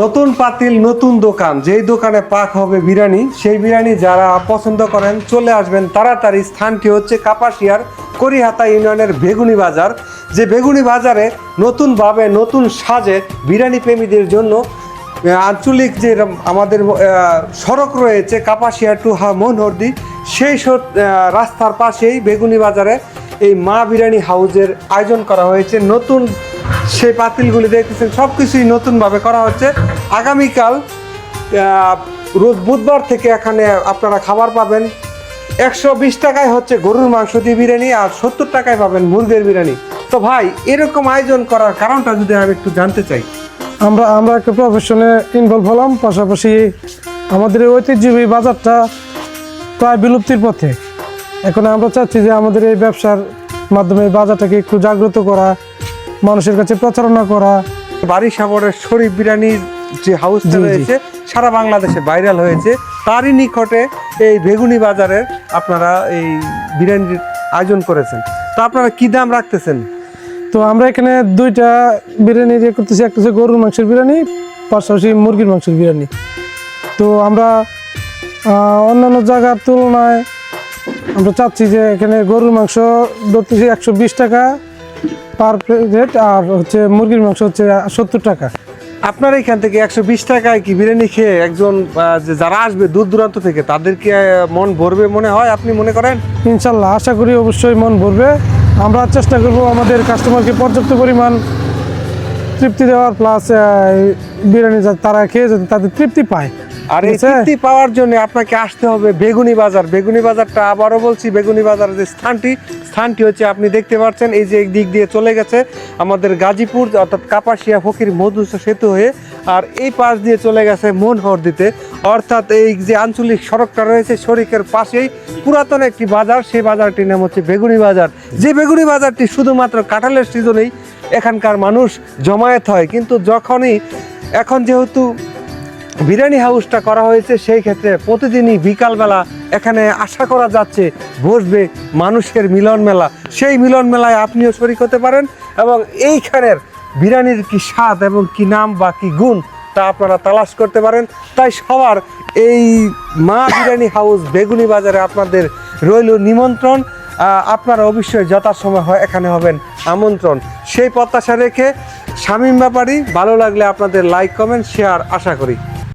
নতুন পাতিল নতুন দোকান, যেই দোকানে পাক হবে বিরিয়ানি, সেই বিরিয়ানি যারা পছন্দ করেন চলে আসবেন তাড়াতাড়ি। স্থানটি হচ্ছে কাপাসিয়ার করিহাতা ইউনিয়নের বেগুনি বাজার। যে বেগুনি বাজারে নতুনভাবে নতুন সাজে বিরিয়ানি প্রেমীদের জন্য আঞ্চলিক যে আমাদের সড়ক রয়েছে কাপাসিয়া টু মনোহরদী, সেই রাস্তার পাশেই বেগুনি বাজারে এই মা বিরিয়ানি হাউসের আয়োজন করা হয়েছে। নতুন সেই পাতিলগুলি দেখতেছেন, সব কিছুই নতুনভাবে করা হচ্ছে। আগামীকাল রোজ বুধবার থেকে এখানে আপনারা খাবার পাবেন। 120 টাকায় হচ্ছে গরুর মাংস দিয়ে বিরিয়ানি, আর 70 টাকায় পাবেন মুরগির বিরিয়ানি। তো ভাই, এরকম আয়োজন করার কারণটা যদি আমি একটু জানতে চাই। আমরা একটা প্রফেশনে ইনভলভ হলাম, পাশাপাশি আমাদের এই ঐতিহ্যবাহী বাজারটা প্রায় বিলুপ্তির পথে। এখন আমরা চাচ্ছি যে আমাদের এই ব্যবসার মাধ্যমে এই বাজারটাকে একটু জাগ্রত করা, মানুষের কাছে প্রচারণা করা। বাড়ি সাগরের শরীফ বিরিয়ানির যে হাউসটা রয়েছে সারা বাংলাদেশে ভাইরাল হয়েছে, তারই নিকটে এই বেগুনি বাজারের আপনারা এই বিরিয়ানির আয়োজন করেছেন। তো আপনারা কি দাম রাখতেছেন? তো আমরা এখানে দুইটা বিরিয়ানি করতেছি, একটা হচ্ছে গরুর মাংসের বিরিয়ানি, পাশাপাশি মুরগির মাংসের বিরিয়ানি। তো আমরা অন্যান্য জায়গার তুলনায় আমরা চাচ্ছি যে এখানে গরুর মাংস ধরতেছি 120 টাকা পার প্লেট, আর হচ্ছে মুরগির মাংস হচ্ছে 70 টাকা। আপনার এখান থেকে 120 টাকায় কি বিরিয়ানি খেয়ে একজন যারা আসবে দূর দূরান্ত থেকে, তাদেরকে মন ভরবে মনে হয়, আপনি মনে করেন? ইনশাল্লাহ আশা করি অবশ্যই মন ভরবে। আমরা চেষ্টা করব আমাদের কাস্টমারকে পর্যাপ্ত পরিমাণ তৃপ্তি দেওয়ার, প্লাস বিরিয়ানি যাতে তারা খেয়ে যাতে তাদের তৃপ্তি পায়। আর এই তৃপ্তি পাওয়ার জন্য আপনাকে আসতে হবে বেগুনি বাজার। বেগুনি বাজারটা আবারও বলছি, বেগুনি বাজারের যে স্থানটি হচ্ছে আপনি দেখতে পাচ্ছেন, এই যে দিক দিয়ে চলে গেছে আমাদের গাজীপুর, অর্থাৎ কাপাসিয়া ফকির মধুসা সেতু হয়ে, আর এই পাশ দিয়ে চলে গেছে মনোহরদীতে। অর্থাৎ এই যে আঞ্চলিক সড়কটা রয়েছে সড়কের পাশেই পুরাতন একটি বাজার, সেই বাজারটির নাম হচ্ছে বেগুনি বাজার। যে বেগুনি বাজারটি শুধুমাত্র কাঁঠালের সিজনেই এখানকার মানুষ জমায়েত হয়, কিন্তু যখনই এখন যেহেতু বিরিয়ানি হাউসটা করা হয়েছে, সেই ক্ষেত্রে প্রতিদিনই বিকালবেলা এখানে আশা করা যাচ্ছে বসবে মানুষের মিলন মেলা। সেই মিলন মেলায় আপনিও শরীক হতে পারেন, এবং এইখানের বিরিয়ানির কি স্বাদ এবং কি নাম বা কি গুণ তা আপনারা তালাশ করতে পারেন। তাই সবার এই মা বিরিয়ানি হাউস বেগুনি বাজারে আপনাদের রইল নিমন্ত্রণ। আপনারা অবশ্যই যথাসময় এখানে হবেন আমন্ত্রণ। সেই প্রত্যাশা রেখে শামীম ব্যাপারী, ভালো লাগলে আপনাদের লাইক কমেন্ট শেয়ার আশা করি।